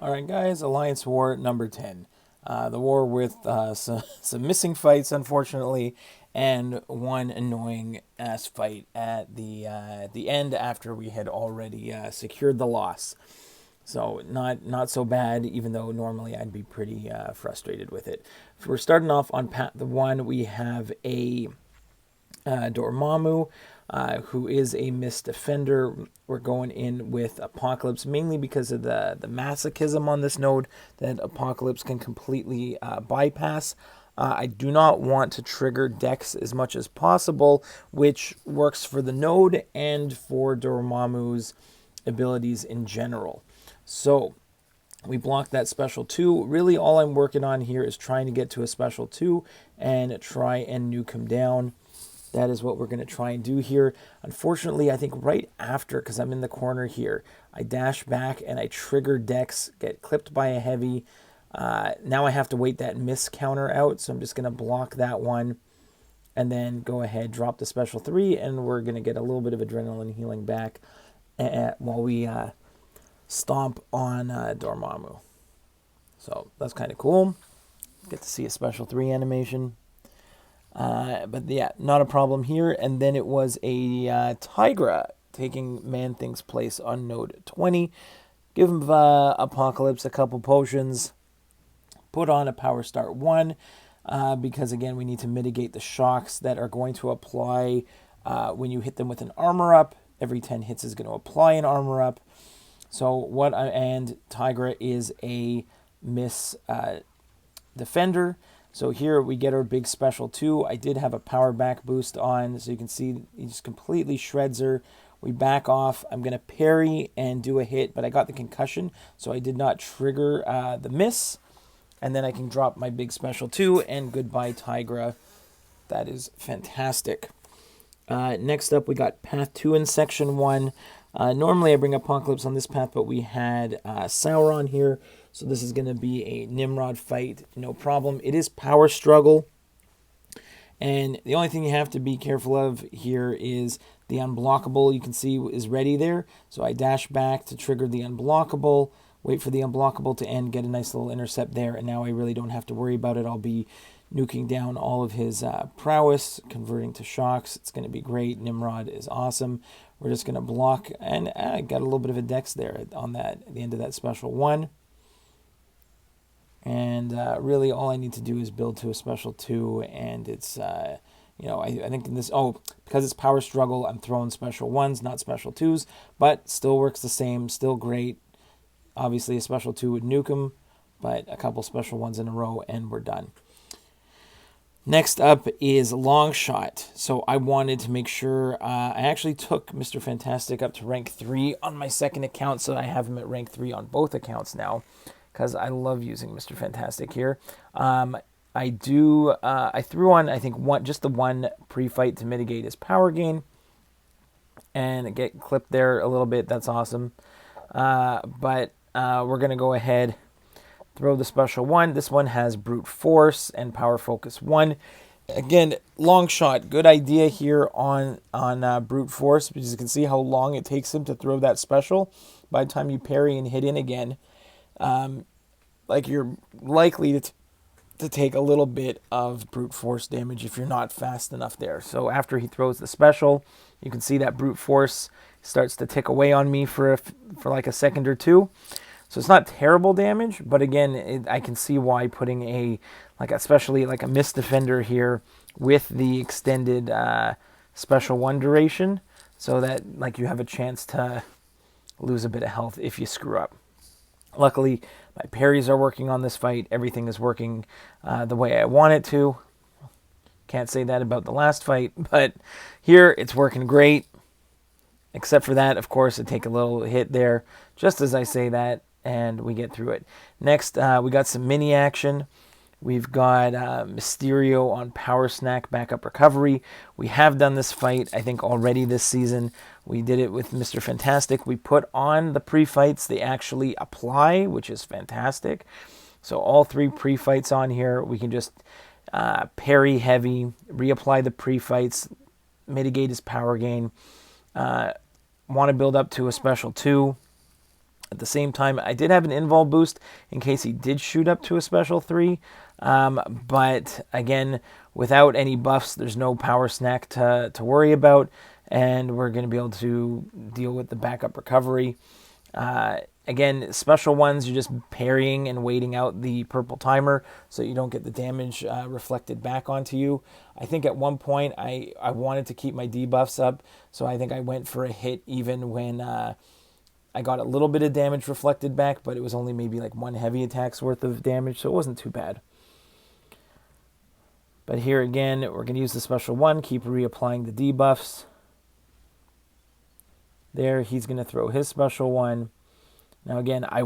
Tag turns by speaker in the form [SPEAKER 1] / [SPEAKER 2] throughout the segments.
[SPEAKER 1] Alright guys, Alliance War number 10. The war with some missing fights, unfortunately, and one annoying ass fight at the end after we had already secured the loss. So not so bad, even though normally I'd be pretty frustrated with it. So we're starting off on path 1. We have a Dormammu, who is a missed defender. We're going in with Apocalypse, mainly because of the masochism on this node that Apocalypse can completely bypass. I do not want to trigger Dex as much as possible, which works for the node and for Dormammu's abilities in general. So we blocked that special 2. Really all I'm working on here is trying to get to a special 2 and try and nuke him down. That is what we're going to try and do here. Unfortunately, I think right after, because I'm in the corner here, I dash back and I trigger Dex, get clipped by a heavy. Now I have to wait that miss counter out, so I'm just going to block that one. And then go ahead, drop the special 3, and we're going to get a little bit of adrenaline healing back while we stomp on Dormammu. So that's kind of cool. Get to see a special 3 animation. But yeah, not a problem here. And then it was a Tigra taking Man-Thing's place on node 20. Give him Apocalypse a couple potions. Put on a Power Start 1. Because again, we need to mitigate the shocks that are going to apply when you hit them with an armor up. Every 10 hits is going to apply an armor up. So and Tigra is a miss defender. So here we get our big special 2. I did have a power back boost on, so you can see he just completely shreds her. We back off. I'm going to parry and do a hit, but I got the concussion, so I did not trigger the miss. And then I can drop my big special 2, and goodbye Tigra. That is fantastic. Next up, we got Path 2 in Section 1. Normally I bring Apocalypse on this path, but we had Sauron here. So this is going to be a Nimrod fight, no problem. It is power struggle. And the only thing you have to be careful of here is the unblockable. You can see is ready there. So I dash back to trigger the unblockable. Wait for the unblockable to end. Get a nice little intercept there. And now I really don't have to worry about it. I'll be nuking down all of his prowess, converting to shocks. It's going to be great. Nimrod is awesome. We're just going to block. And I got a little bit of a dex there on that at the end of that special 1. And really all I need to do is build to a special 2, and it's, I think in this, because it's power struggle, I'm throwing special 1s, not special 2s, but still works the same, still great. Obviously a special 2 would nuke him, but a couple special 1s in a row, and we're done. Next up is Longshot. So I wanted to make sure, I actually took Mr. Fantastic up to rank 3 on my second account, so I have him at rank 3 on both accounts now, because I love using Mr. Fantastic here. I threw on, I think, just the one pre-fight to mitigate his power gain. And get clipped there a little bit. That's awesome. But we're going to go ahead, throw the special 1. This one has Brute Force and Power Focus 1. Again, Longshot, good idea here on Brute Force, because you can see how long it takes him to throw that special. By the time you parry and hit in again, like you're likely to take a little bit of brute force damage if you're not fast enough there. So after he throws the special, you can see that brute force starts to tick away on me for like a second or two. So it's not terrible damage, but again, I can see why putting especially like a miss defender here with the extended special 1 duration, so that like you have a chance to lose a bit of health if you screw up. Luckily, my parries are working on this fight. Everything is working the way I want it to. Can't say that about the last fight, but here it's working great. Except for that, of course, I take a little hit there just as I say that, and we get through it. Next, we got some mini action. We've got Mysterio on Power Snack Backup Recovery. We have done this fight, I think, already this season. We did it with Mr. Fantastic. We put on the pre-fights. They actually apply, which is fantastic. So all 3 pre-fights on here. We can just parry heavy, reapply the pre-fights, mitigate his power gain. Want to build up to a special 2. At the same time, I did have an invul boost in case he did shoot up to a special 3. But again, without any buffs, there's no power snack to worry about. And we're going to be able to deal with the backup recovery. Again, special ones, you're just parrying and waiting out the purple timer so you don't get the damage reflected back onto you. I think at one point I wanted to keep my debuffs up, so I think I went for a hit even when I got a little bit of damage reflected back, but it was only maybe like 1 heavy attack's worth of damage, so it wasn't too bad. But here again, we're going to use the special 1, keep reapplying the debuffs. There, he's going to throw his special 1. Now again, I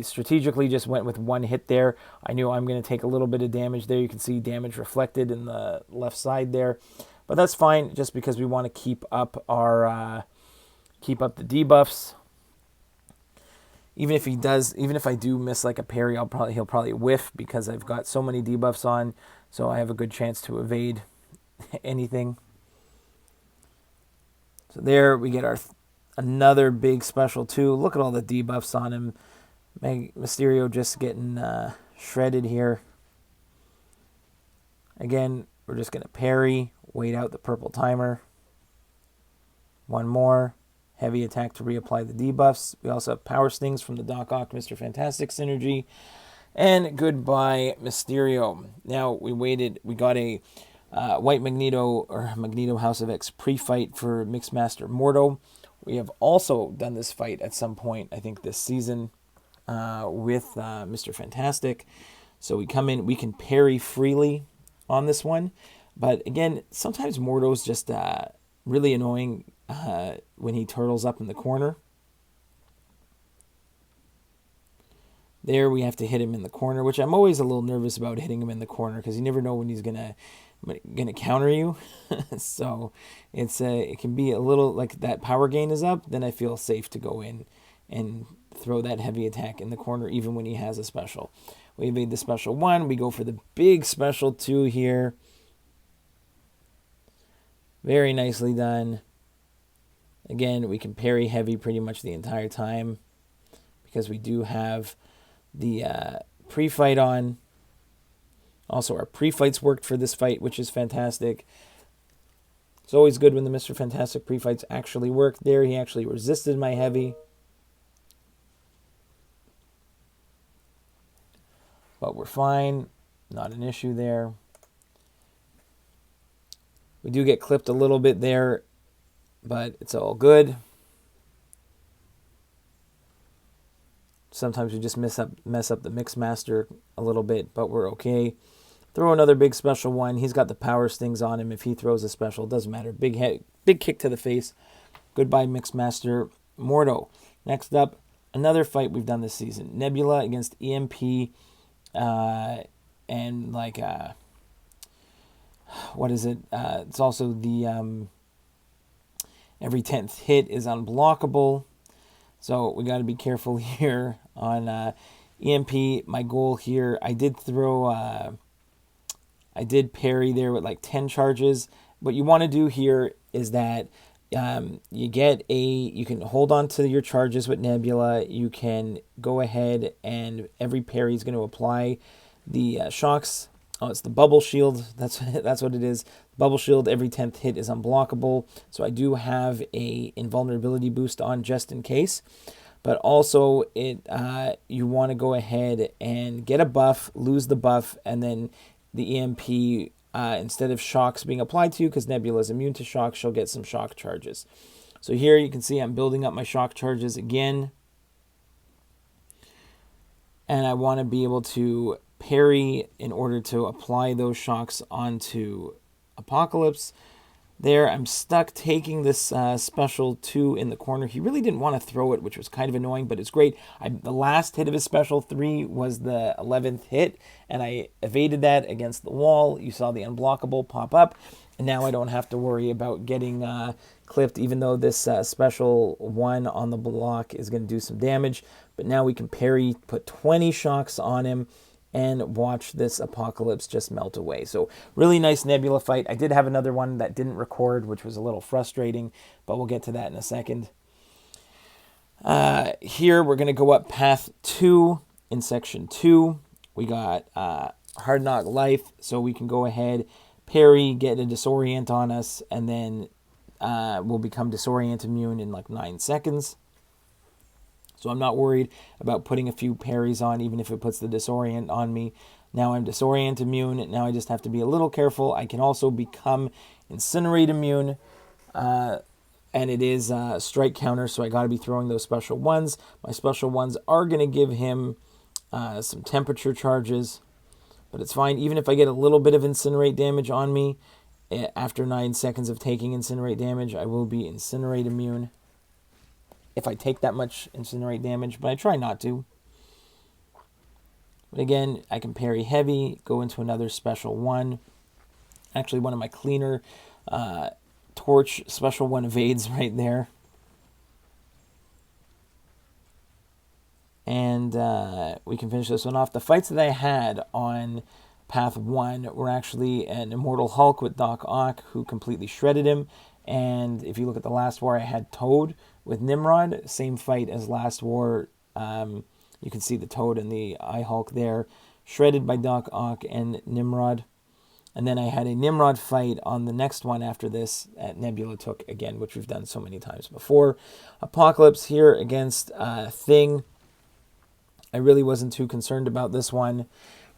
[SPEAKER 1] strategically just went with 1 hit there. I knew I'm going to take a little bit of damage there. You can see damage reflected in the left side there. But that's fine, just because we want to keep up our keep up the debuffs. Even if I do miss like a parry, he'll probably whiff because I've got so many debuffs on, so I have a good chance to evade anything. So there we get our another big special 2. Look at all the debuffs on him. Mysterio just getting shredded here. Again, we're just going to parry, wait out the purple timer. 1 more. Heavy attack to reapply the debuffs. We also have Power Stings from the Doc Ock Mr. Fantastic synergy. And goodbye, Mysterio. Now, we got a White Magneto, or Magneto House of X pre-fight for Mixmaster Mordo. We have also done this fight at some point, I think this season, with Mr. Fantastic. So we come in, we can parry freely on this one. But again, sometimes Mordo's just really annoying when he turtles up in the corner. There we have to hit him in the corner, which I'm always a little nervous about hitting him in the corner because you never know when he's gonna counter you. So it can be a little like that power gain is up, then I feel safe to go in and throw that heavy attack in the corner even when he has a special. We made the special 1, we go for the big special 2 here. Very nicely done. Again, we can parry heavy pretty much the entire time because we do have the pre-fight on. Also, our pre-fights worked for this fight, which is fantastic. It's always good when the Mr. Fantastic pre-fights actually work. There, he actually resisted my heavy. But we're fine. Not an issue there. We do get clipped a little bit there, but it's all good. Sometimes we just mess up the Mixmaster a little bit, but we're okay. Throw another big special 1. He's got the Power Stings on him. If he throws a special, it doesn't matter. Big kick to the face. Goodbye, Mixmaster Mordo. Next up, another fight we've done this season. Nebula against EMP, and like what is it? It's also the every 10th hit is unblockable. So we got to be careful here on EMP. My goal here, I did parry there with like 10 charges. What you want to do here is that you can hold on to your charges with Nebula. You can go ahead and every parry is going to apply the shocks. Oh, it's the bubble shield. That's what it is. Bubble shield, every 10th hit is unblockable. So I do have a invulnerability boost on just in case. But also, you want to go ahead and get a buff, lose the buff, and then the EMP, instead of shocks being applied to you, because Nebula is immune to shock, she'll get some shock charges. So here you can see I'm building up my shock charges again. And I want to be able to parry in order to apply those shocks onto Apocalypse. There, I'm stuck taking this special 2 in the corner. He really didn't want to throw it, which was kind of annoying, but it's great. The last hit of his special 3 was the 11th hit, and I evaded that against the wall. You saw the unblockable pop up, and now I don't have to worry about getting clipped, even though this special 1 on the block is going to do some damage. But now we can parry, put 20 shocks on him, and watch this Apocalypse just melt away. So really nice Nebula fight. I did have another one that didn't record, which was a little frustrating, but we'll get to that in a second. Here we're going to go up path 2 in section 2. We got Hard Knock Life, so we can go ahead, parry, get a disorient on us, and then we'll become disorient immune in like 9 seconds. So I'm not worried about putting a few parries on, even if it puts the disorient on me. Now I'm disorient immune. Now I just have to be a little careful. I can also become incinerate immune. And it is strike counter, so I got to be throwing those special ones. My special ones are going to give him some temperature charges, but it's fine. Even if I get a little bit of incinerate damage on me, after 9 seconds of taking incinerate damage, I will be incinerate immune. If I take that much incinerate damage, but I try not to. But again, I can parry heavy, go into another special one. Actually, one of my cleaner torch special one evades right there. And we can finish this one off. The fights that I had on path 1 were actually an Immortal Hulk with Doc Ock, who completely shredded him. And if you look at the last war, I had Toad with Nimrod. Same fight as last war. You can see the Toad and the Eye Hulk there, shredded by Doc Ock and Nimrod. And then I had a Nimrod fight on the next one after this at Nebula took again, which we've done so many times before. Apocalypse here against Thing. I really wasn't too concerned about this one.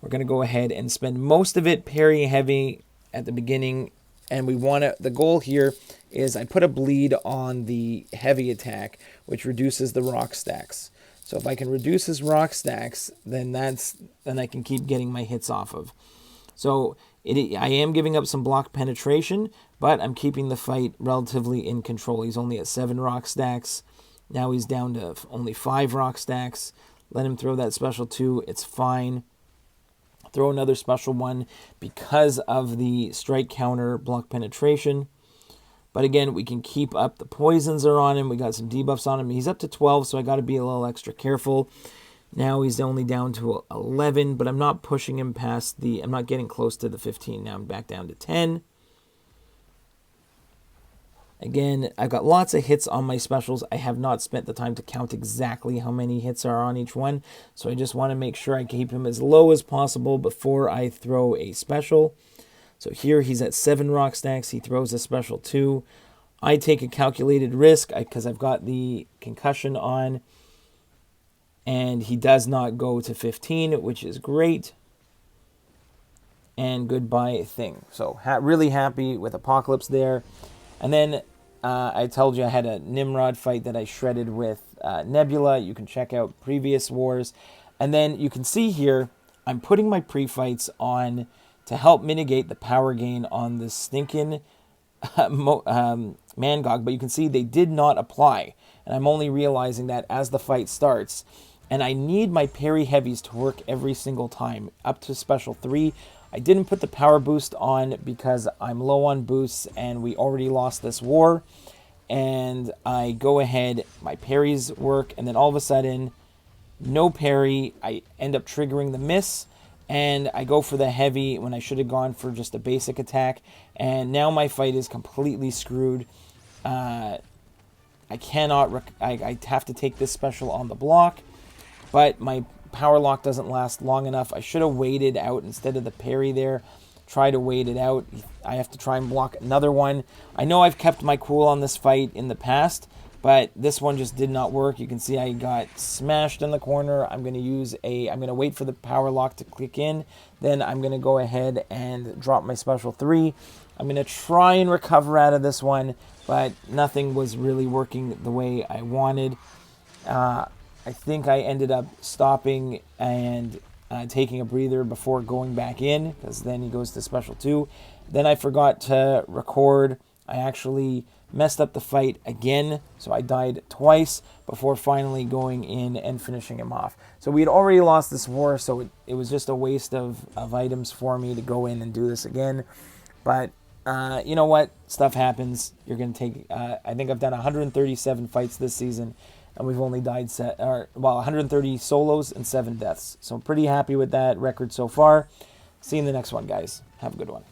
[SPEAKER 1] We're going to go ahead and spend most of it parry heavy at the beginning. And we want to, the goal here is I put a bleed on the heavy attack, which reduces the rock stacks. So if I can reduce his rock stacks, then I can keep getting my hits off of. So I am giving up some block penetration, but I'm keeping the fight relatively in control. He's only at 7 rock stacks. Now he's down to only 5 rock stacks. Let him throw that special 2. It's fine. Throw another special 1 because of the strike counter block penetration. But again, we can keep up. The poisons are on him. We got some debuffs on him. He's up to 12, so I got to be a little extra careful. Now he's only down to 11, but I'm not pushing him past I'm not getting close to the 15. Now I'm back down to 10. Again, I've got lots of hits on my specials. I have not spent the time to count exactly how many hits are on each one, so I just want to make sure I keep him as low as possible before I throw a special. So here he's at 7 rock stacks. He throws a special 2. I take a calculated risk because I've got the concussion on. And he does not go to 15, which is great. And goodbye Thing. So really happy with Apocalypse there. And then I told you I had a Nimrod fight that I shredded with Nebula. You can check out previous wars. And then you can see here, I'm putting my pre-fights on to help mitigate the power gain on the stinking Mangog. But you can see they did not apply. And I'm only realizing that as the fight starts. And I need my parry heavies to work every single time, up to special 3. I didn't put the power boost on because I'm low on boosts and we already lost this war. And I go ahead, my parries work, and then all of a sudden, no parry. I end up triggering the miss, and I go for the heavy when I should have gone for just a basic attack. And now my fight is completely screwed. I have to take this special on the block. But my power lock doesn't last long enough. I should have waited out instead of the parry there. Try to wait it out. I have to try and block another one. I know I've kept my cool on this fight in the past, but this one just did not work. You can see I got smashed in the corner. I'm going to wait for the power lock to click in. Then I'm going to go ahead and drop my special 3. I'm going to try and recover out of this one, but nothing was really working the way I wanted. I think I ended up stopping and taking a breather before going back in, because then he goes to special 2. Then I forgot to record. I actually messed up the fight again, so I died twice before finally going in and finishing him off. So we had already lost this war, so it was just a waste of items for me to go in and do this again. But you know what? Stuff happens. You're going to take... I think I've done 137 fights this season, and we've only died 130 solos and 7 deaths. So I'm pretty happy with that record so far. See you in the next one, guys. Have a good one.